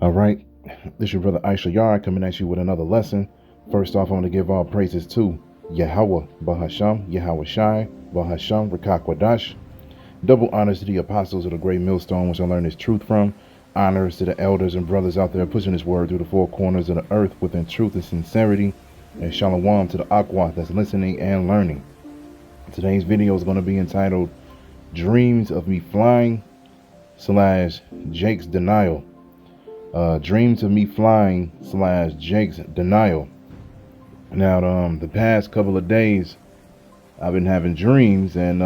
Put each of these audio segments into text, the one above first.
All right, this is your brother Issachar coming at you with another lesson. First off, I want to give all praises to Yahweh, Bahasham, Yahweh Shai, Bahasham, Rakakwadash. Double honors to the apostles of the great millstone, which I learned this truth from. Honors to the elders and brothers out there pushing this word through the four corners of the earth within truth and sincerity. And shalom to the Aqua that's listening and learning. Today's video is going to be entitled Dreams of Me Flying / Jake's Denial. Dreams of me flying / Jake's denial. Now, the past couple of days, I've been having dreams, and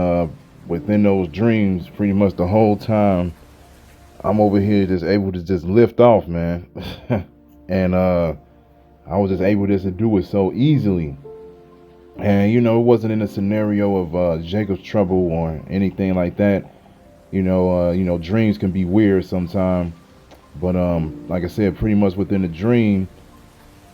within those dreams, pretty much the whole time, I'm over here just able to just lift off, man. And I was just able just to do it so easily. And it wasn't in a scenario of Jacob's trouble or anything like that. Dreams can be weird sometimes. But like I said, pretty much within the dream,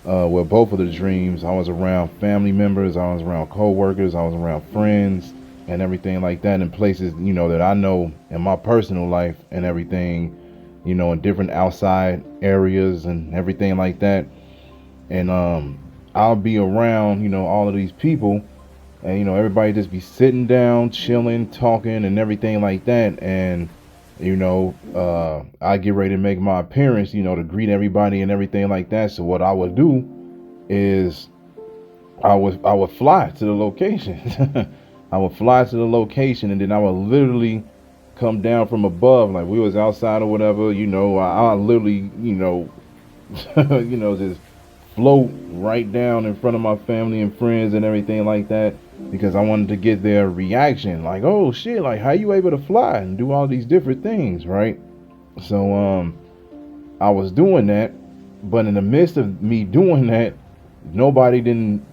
both of the dreams, I was around family members, I was around co-workers, I was around friends and everything like that, in places, that I know in my personal life and everything, in different outside areas and everything like that. And I'll be around, all of these people, and everybody just be sitting down, chilling, talking and everything like that. And I get ready to make my appearance, to greet everybody and everything like that. So what I would do is I would fly to the location. I would fly to the location, and then I would literally come down from above, like we was outside or whatever, I literally, just float right down in front of my family and friends and everything like that, because I wanted to get their reaction, like, oh shit, like how you able to fly and do all these different things, right? So I was doing that, but in the midst of me doing that, nobody didn't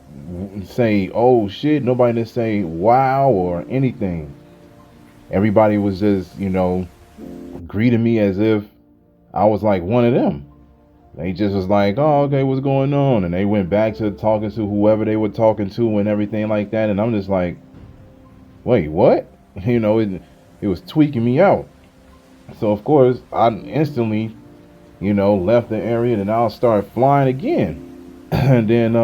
say oh shit, nobody didn't say wow or anything. Everybody was just greeting me as if I was like one of them. They just was like, oh, okay, what's going on? And they went back to talking to whoever they were talking to and everything like that. And I'm just like, wait, what? It was tweaking me out. So, of course, I instantly, left the area, and I'll start flying again. And then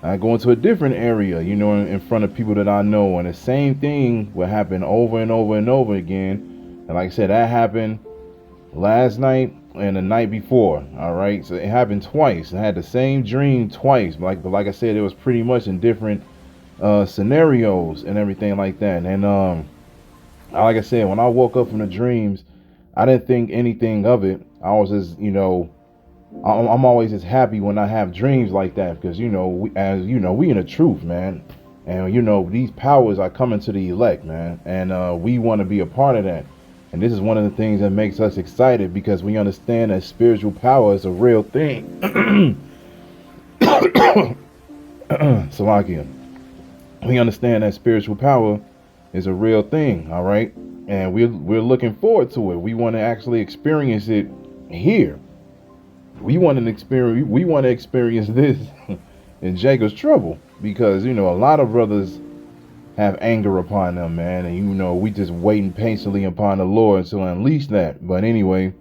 I go into a different area, in front of people that I know. And the same thing will happen over and over and over again. And like I said, that happened last night and the night before. All right, so it happened twice. I had the same dream twice, but like I said, it was pretty much in different scenarios and everything like that. And like I said, when I woke up from the dreams, I didn't think anything of it. I was just, I'm always just happy when I have dreams like that, because we in the truth, man. And these powers are coming to the elect, man, and we want to be a part of that. And this is one of the things that makes us excited, because we understand that spiritual power is a real thing. Salakia. We understand that spiritual power is a real thing, all right? And we're looking forward to it. We want to actually experience it here. We want to experience this in Jacob's trouble, because a lot of brothers have anger upon them, man, and we just waiting patiently upon the Lord to unleash that. But anyway,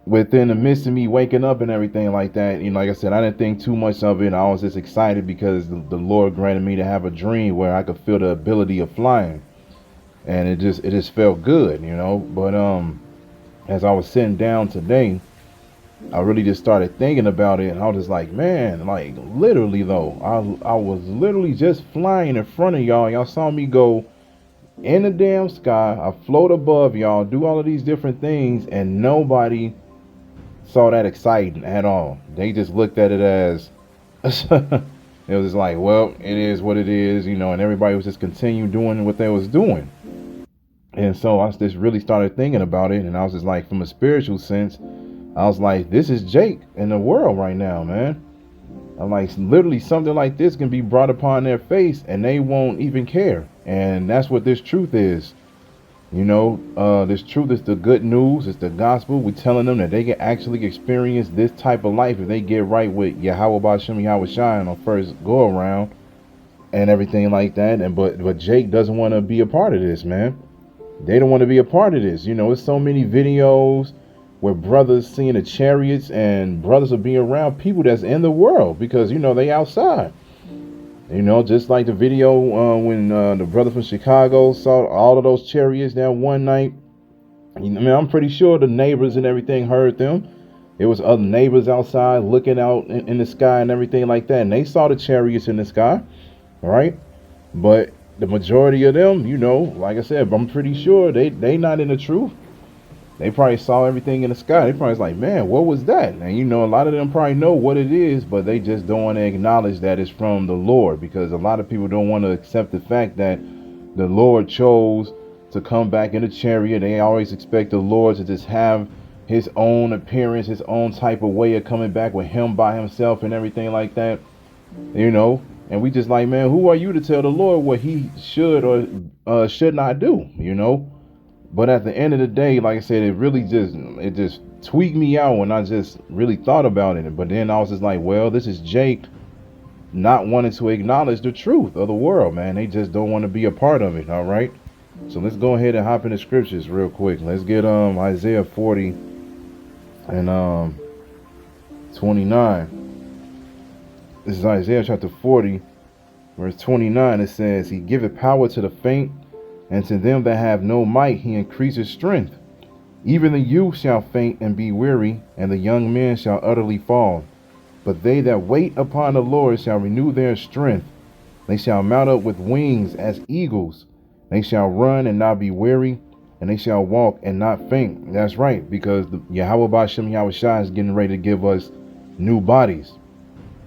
within the midst of me waking up and everything like that, like I said, I didn't think too much of it. I was just excited because the Lord granted me to have a dream where I could feel the ability of flying, and it just felt good, But as I was sitting down today, I really just started thinking about it, and I was just like, man, like literally though, I was literally just flying in front of y'all. Y'all saw me go in the damn sky. I float above y'all, do all of these different things, and nobody saw that exciting at all. They just looked at it as it was just like, well, it is what it is, and everybody was just continuing doing what they was doing. And so I just really started thinking about it, and I was just like, from a spiritual sense, I was like, this is Jake in the world right now, man. I'm like, literally something like this can be brought upon their face and they won't even care. And that's what this truth is. This truth is the good news. It's the gospel. We're telling them that they can actually experience this type of life if they get right with Yahweh Bashem, Yahweh Shai on first go around and everything like that. And but Jake doesn't want to be a part of this, man. They don't want to be a part of this. It's so many videos where brothers seeing the chariots and brothers will be around people that's in the world because, they outside. Just like the video when the brother from Chicago saw all of those chariots that one night. I'm pretty sure the neighbors and everything heard them. It was other neighbors outside looking out in the sky and everything like that. And they saw the chariots in the sky, right? But the majority of them, like I said, I'm pretty sure they not in the truth. They probably saw everything in the sky. They probably was like, man, what was that? And a lot of them probably know what it is, but they just don't want to acknowledge that it's from the Lord, because a lot of people don't want to accept the fact that the Lord chose to come back in a chariot. They always expect the Lord to just have his own appearance, his own type of way of coming back with him by himself and everything like that, and we just like, man, who are you to tell the Lord what he should or should not do, But at the end of the day, like I said, it just tweaked me out when I just really thought about it. But then I was just like, well, this is Jake not wanting to acknowledge the truth of the world, man. They just don't want to be a part of it. All right. So let's go ahead and hop into scriptures real quick. Let's get Isaiah 40 and 29. This is Isaiah chapter 40, verse 29. It says, he giveth power to the faint, and to them that have no might he increases strength. Even the youth shall faint and be weary, and the young men shall utterly fall. But they that wait upon the Lord shall renew their strength. They shall mount up with wings as eagles. They shall run and not be weary, and they shall walk and not faint. That's right, because the Yahweh Bashem Yahweh Shai is getting ready to give us new bodies.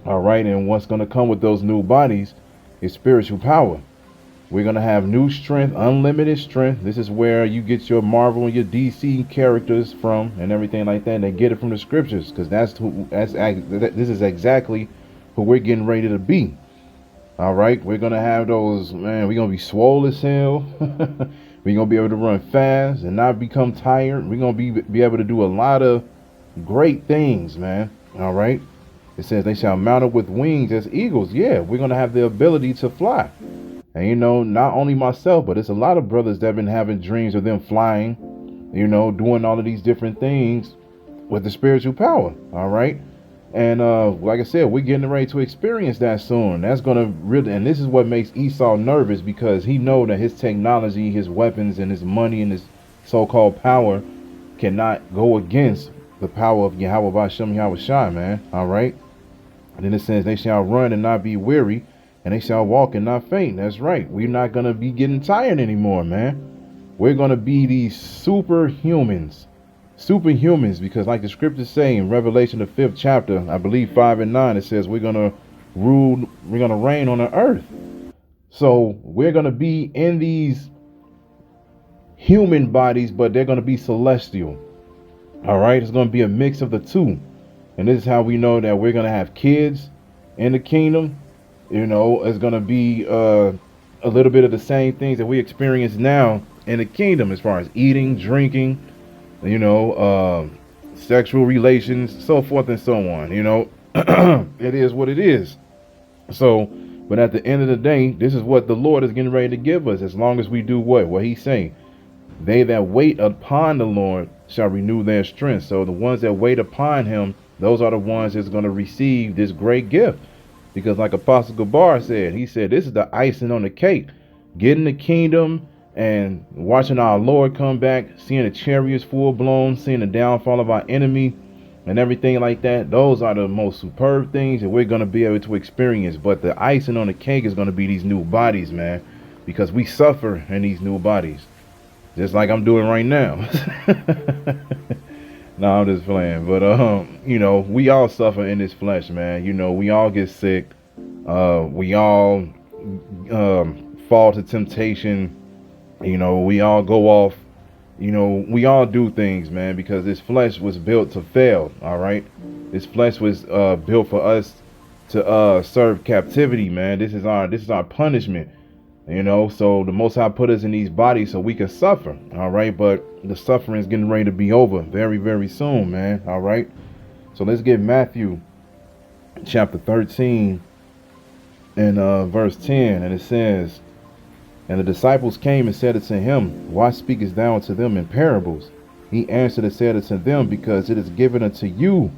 All right, and what's going to come with those new bodies is spiritual power. We're going to have new strength, unlimited strength. This is where you get your Marvel and your DC characters from and everything like that. And they get it from the scriptures, because this is exactly who we're getting ready to be. All right, we're going to have those, man, we're going to be swole as hell. We're going to be able to run fast and not become tired. We're going to be able to do a lot of great things, man. All right. It says they shall mount up with wings as eagles. Yeah, we're going to have the ability to fly. And, not only myself, but it's a lot of brothers that have been having dreams of them flying, doing all of these different things with the spiritual power. All right. And like I said, we're getting ready to experience that soon. That's going to really, and this is what makes Esau nervous, because he know that his technology, his weapons, and his money and his so-called power cannot go against the power of Yahweh Bashem Yahweh Shai, man. All right. And then it says they shall run and not be weary, and they shall walk and not faint. That's right. We're not going to be getting tired anymore, man. We're going to be these superhumans, because like the scriptures say in Revelation, the 5th chapter, I believe 5 and 9, it says we're going to rule, we're going to reign on the earth. So we're going to be in these human bodies, but they're going to be celestial. All right. It's going to be a mix of the two. And this is how we know that we're going to have kids in the kingdom. It's going to be a little bit of the same things that we experience now in the kingdom, as far as eating, drinking, sexual relations, so forth and so on. It is what it is. So, but at the end of the day, this is what the Lord is getting ready to give us, as long as we do what he's saying. They that wait upon the Lord shall renew their strength. So the ones that wait upon him, those are the ones that's going to receive this great gift. Because like Apostle Gabar said, he said, this is the icing on the cake. Getting the kingdom and watching our Lord come back, seeing the chariots full blown, seeing the downfall of our enemy and everything like that. Those are the most superb things that we're going to be able to experience. But the icing on the cake is going to be these new bodies, man, because we suffer in these new bodies, just like I'm doing right now. No, I'm just playing. But, we all suffer in this flesh, man. We all get sick. We all fall to temptation. We all go off. We all do things, man, because this flesh was built to fail. All right. This flesh was built for us to serve captivity, man. This is our punishment. So the Most High put us in these bodies so we can suffer. All right. But the suffering is getting ready to be over very, very soon, man. All right. So let's get Matthew chapter 13 and verse 10. And it says, and the disciples came and said unto him, why speakest thou unto them in parables? He answered and said unto them, because it is given unto you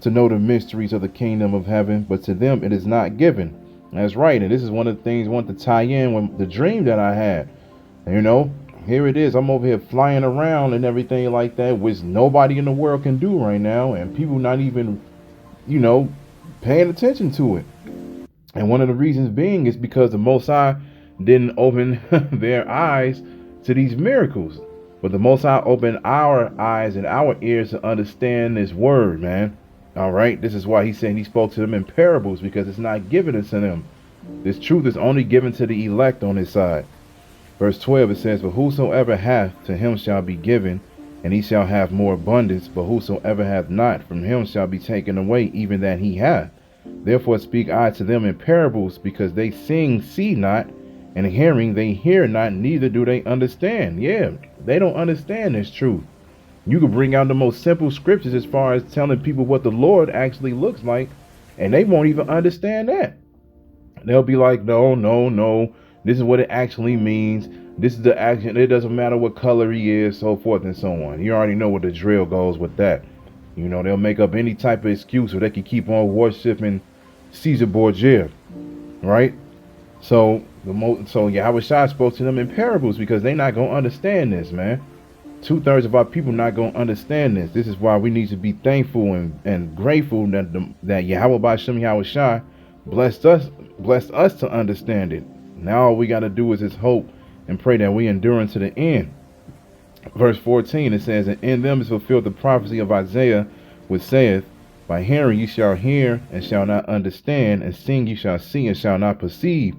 to know the mysteries of the kingdom of heaven, but to them it is not given. That's right. And this is one of the things I want to tie in with the dream that I had. You know, here it is. I'm over here flying around and everything like that, which nobody in the world can do right now. And people not even, paying attention to it. And one of the reasons being is because the Most High didn't open their eyes to these miracles. But the Most High opened our eyes and our ears to understand this word, man. All right. This is why he said he spoke to them in parables, because it's not given to them. This truth is only given to the elect on his side. Verse 12, it says, "For whosoever hath, to him shall be given, and he shall have more abundance. But whosoever hath not, from him shall be taken away even that he hath. Therefore speak I to them in parables, because they seeing see not, and hearing they hear not, neither do they understand." Yeah, they don't understand this truth. You could bring out the most simple scriptures as far as telling people what the Lord actually looks like, and they won't even understand that. They'll be like, no, this is what it actually means. This is the action. It doesn't matter what color he is, so forth and so on. You already know what the drill goes with that. They'll make up any type of excuse so they can keep on worshiping Caesar Borgia, right? So Yahweh Shai spoke to them in parables, because they're not going to understand this, man. 2/3 of our people not going to understand this. This is why we need to be thankful and grateful that Yahweh B'Shem Yahweh Shai blessed us to understand it. Now all we got to do is just hope and pray that we endure unto the end. Verse 14, it says, "And in them is fulfilled the prophecy of Isaiah, which saith, By hearing ye shall hear, and shall not understand, and seeing ye shall see, and shall not perceive.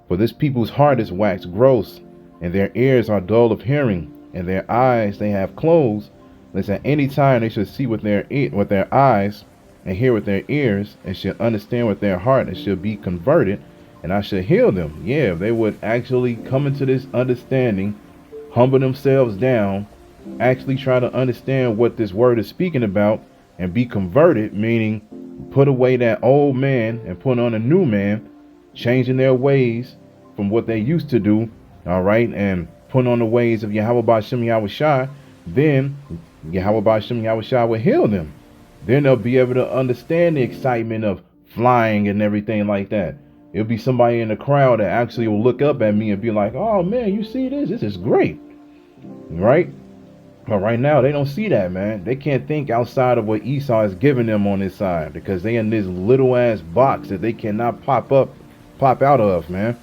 For this people's heart is waxed gross, and their ears are dull of hearing, and their eyes they have closed, lest at any time they should see with their eyes, and hear with their ears, and should understand with their heart, and should be converted, and I should heal them." Yeah, if they would actually come into this understanding, humble themselves down, actually try to understand what this word is speaking about, and be converted, meaning put away that old man and put on a new man, changing their ways from what they used to do, all right, and put on the ways of Yahweh B'Shem Yahweh Shai, then Yahweh B'Shem Yahweh Shai will heal them. Then they'll be able to understand the excitement of flying and everything like that. It'll be somebody in the crowd that actually will look up at me and be like, "Oh man, you see this? This is great." Right? But right now they don't see that, man. They can't think outside of what Esau is giving them on this side, because they in this little ass box that they cannot pop out of, man.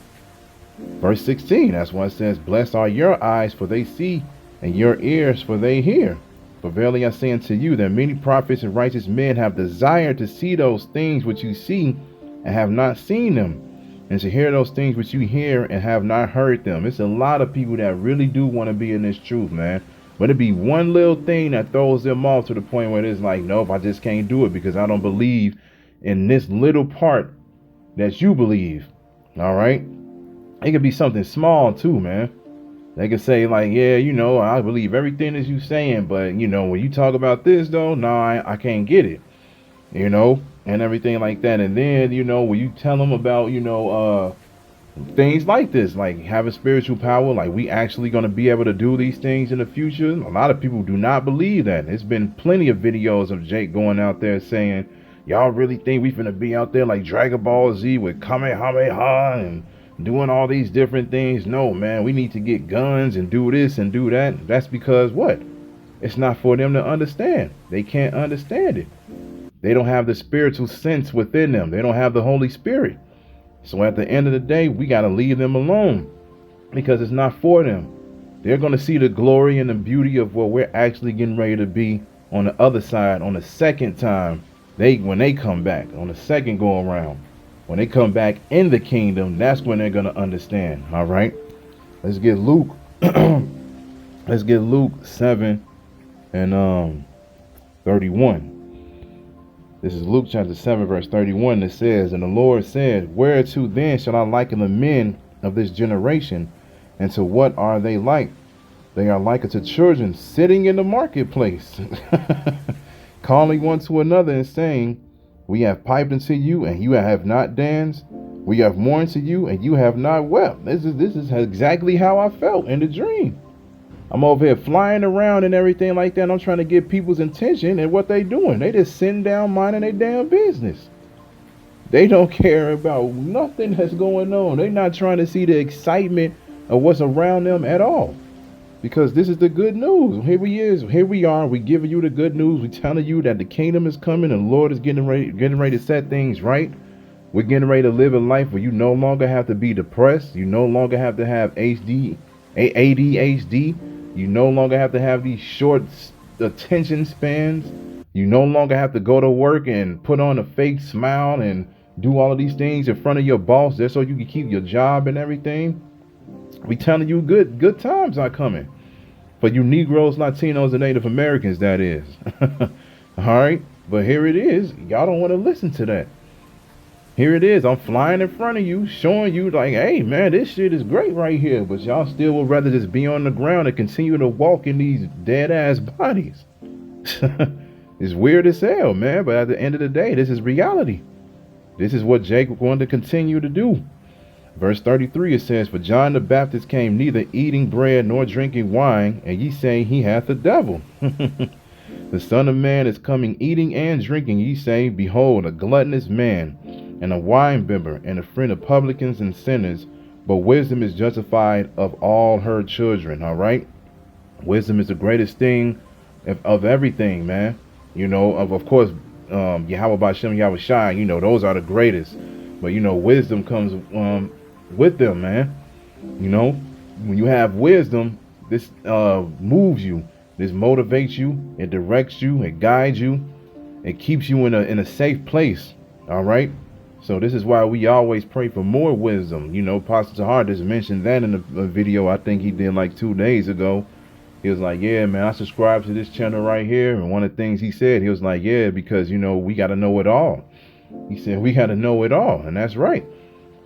Verse 16, that's why it says, "Blessed are your eyes, for they see, and your ears, for they hear. For verily I say unto you that many prophets and righteous men have desired to see those things which you see, and have not seen them, and to hear those things which you hear, and have not heard them." It's a lot of people that really do want to be in this truth, man. But it be one little thing that throws them off to the point where it's like, nope, I just can't do it, because I don't believe in this little part that you believe. All right. It could be something small too, man. They could say like, yeah, I believe everything that you saying, but when you talk about this though, no, I can't get it, and everything like that. And then, when you tell them about, things like this, like having spiritual power, like we actually going to be able to do these things in the future, a lot of people do not believe that. There's been plenty of videos of Jake going out there saying, "Y'all really think we finna be out there like Dragon Ball Z with Kamehameha and doing all these different things?" No, man, we need to get guns and do this and do that. That's because what? It's not for them to understand. They can't understand it. They don't have the spiritual sense within them. They don't have the Holy Spirit. So at the end of the day, we got to leave them alone, because it's not for them. They're going to see the glory and the beauty of what we're actually getting ready to be on the other side, on the second time, when they come back, on the second go around. When they come back in the kingdom, that's when they're going to understand. All right. Let's get Luke. Let's get Luke 7 and 31. This is Luke chapter 7, verse 31. That says, "And the Lord said, Whereto then shall I liken the men of this generation? And to what are they like? They are like unto children sitting in the marketplace, calling one to another and saying, We have piped unto you, and you have not danced. We have mourned to you, and you have not wept." This is exactly how I felt in the dream. I'm over here flying around and everything like that. And I'm trying to get people's attention, and what they doing? They just sitting down minding their damn business. They don't care about nothing that's going on. They're not trying to see the excitement of what's around them at all. Because this is the good news. Here we are. We giving you the good news. We telling you that the kingdom is coming and the Lord is getting ready to set things right. We're getting ready to live a life where you no longer have to be depressed. You no longer have to have ADHD. You no longer have to have these short attention spans. You no longer have to go to work and put on a fake smile and do all of these things in front of your boss just so you can keep your job and everything. We telling you good times are coming. For you Negroes, Latinos, and Native Americans, that is. All right? But here it is. Y'all don't want to listen to that. Here it is. I'm flying in front of you, showing you like, hey, man, this shit is great right here. But y'all still would rather just be on the ground and continue to walk in these dead-ass bodies. It's weird as hell, man. But at the end of the day, this is reality. This is what Jacob wanted to continue to do. Verse 33, it says, For John the Baptist came neither eating bread nor drinking wine, and ye say he hath the devil. The Son of Man is coming eating and drinking. Ye say, Behold, a gluttonous man, and a winebibber, and a friend of publicans and sinners. But wisdom is justified of all her children. All right? Wisdom is the greatest thing of everything, man. You know, of course, Yahweh Bashem, Yahweh Shai, you know, those are the greatest. But, you know, wisdom comes with them, man. You know, when you have wisdom, this moves you. This motivates you. It directs you. It guides you. It keeps you in a safe place. All right? So this is why we always pray for more wisdom. You know, Pastor Tahar just mentioned that in a video I think he did like 2 days ago. He was like, yeah, man, I subscribe to this channel right here. And one of the things he said, he was like, yeah, because, you know, we got to know it all. He said, we got to know it all. And that's right.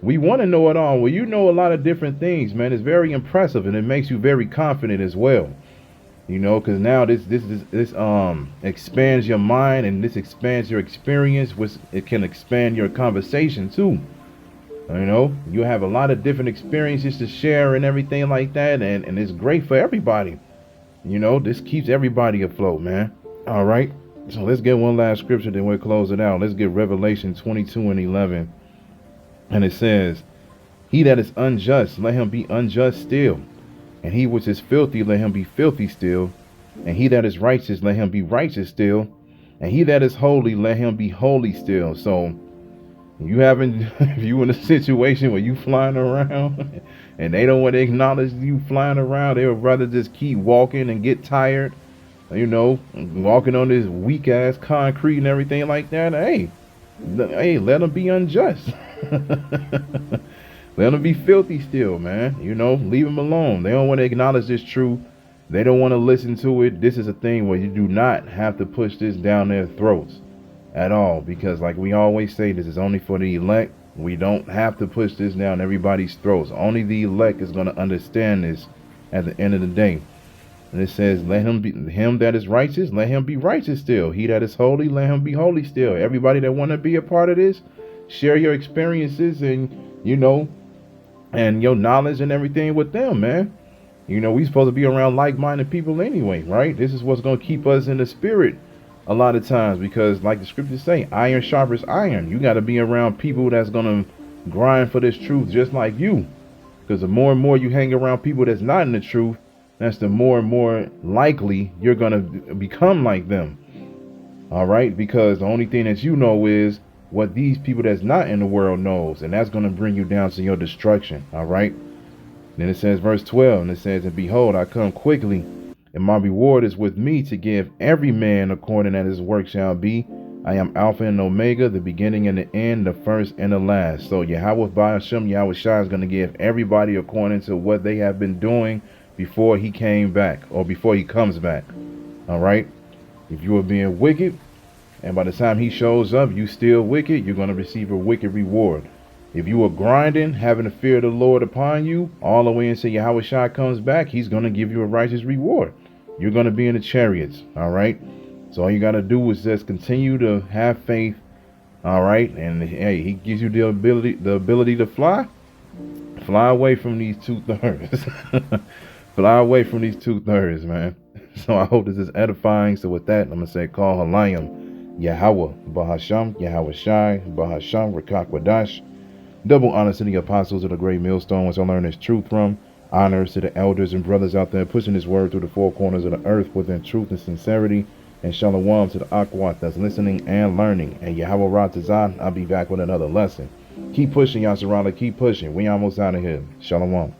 We want to know it all. Well, you know a lot of different things, man. It's very impressive, and it makes you very confident as well. You know, because now this expands your mind, and this expands your experience, which it can expand your conversation too. You know, you have a lot of different experiences to share and everything like that, and it's great for everybody. You know, this keeps everybody afloat, man. All right. So let's get one last scripture, then we'll close it out. Let's get Revelation 22:11. And it says, He that is unjust, let him be unjust still. And he which is filthy, let him be filthy still. And he that is righteous, let him be righteous still. And he that is holy, let him be holy still. So if you in a situation where you flying around and they don't want to acknowledge you flying around, they would rather just keep walking and get tired, you know, walking on this weak ass concrete and everything like that. Hey, let them be unjust. Let them be filthy still, man. You know, leave them alone. They don't want to acknowledge this truth. They don't want to listen to it. This is a thing where you do not have to push this down their throats at all. Because like we always say, this is only for the elect. We don't have to push this down everybody's throats. Only the elect is going to understand this at the end of the day. And it says, let him that is righteous, let him be righteous still. He that is holy, let him be holy still. Everybody that want to be a part of this, share your experiences and, you know, and your knowledge and everything with them, man. You know, we supposed to be around like-minded people anyway, right? This is what's going to keep us in the spirit a lot of times, because like the scriptures say, iron sharpens iron. You got to be around people that's going to grind for this truth just like you. Because the more and more you hang around people that's not in the truth, that's the more and more likely you're going to become like them. All right? Because the only thing that you know is what these people that's not in the world knows, and that's going to bring you down to your destruction. All right. Then it says verse 12, and it says, and behold, I come quickly, and my reward is with me to give every man according as his work shall be. I am Alpha and Omega, the beginning and the end, the first and the last. So Yahweh Ba'ashem, Yahweh Shai is going to give everybody according to what they have been doing before he came back, or before he comes back. All right. If you are being wicked, and by the time he shows up, you still wicked, you're going to receive a wicked reward. If you are grinding, having the fear of the Lord upon you, all the way until Yahweh Shai comes back, he's going to give you a righteous reward. You're going to be in the chariots. All right. So all you got to do is just continue to have faith. All right. And hey, he gives you the ability to fly away from these 2/3. fly away from these 2/3, man. So I hope this is edifying. So with that, I'm going to say, call Halayim, Yahweh, Bahasham, Yahweh Shai, Bahasham, Rakakwadash. Double honors to the apostles of the great millstone, which I learned this truth from. Honors to the elders and brothers out there pushing this word through the four corners of the earth within truth and sincerity. And shalom to the Akwat that's listening and learning. And Yahweh Ratazah, I'll be back with another lesson. Keep pushing, Yasharala. Keep pushing. We almost out of here. Shalom.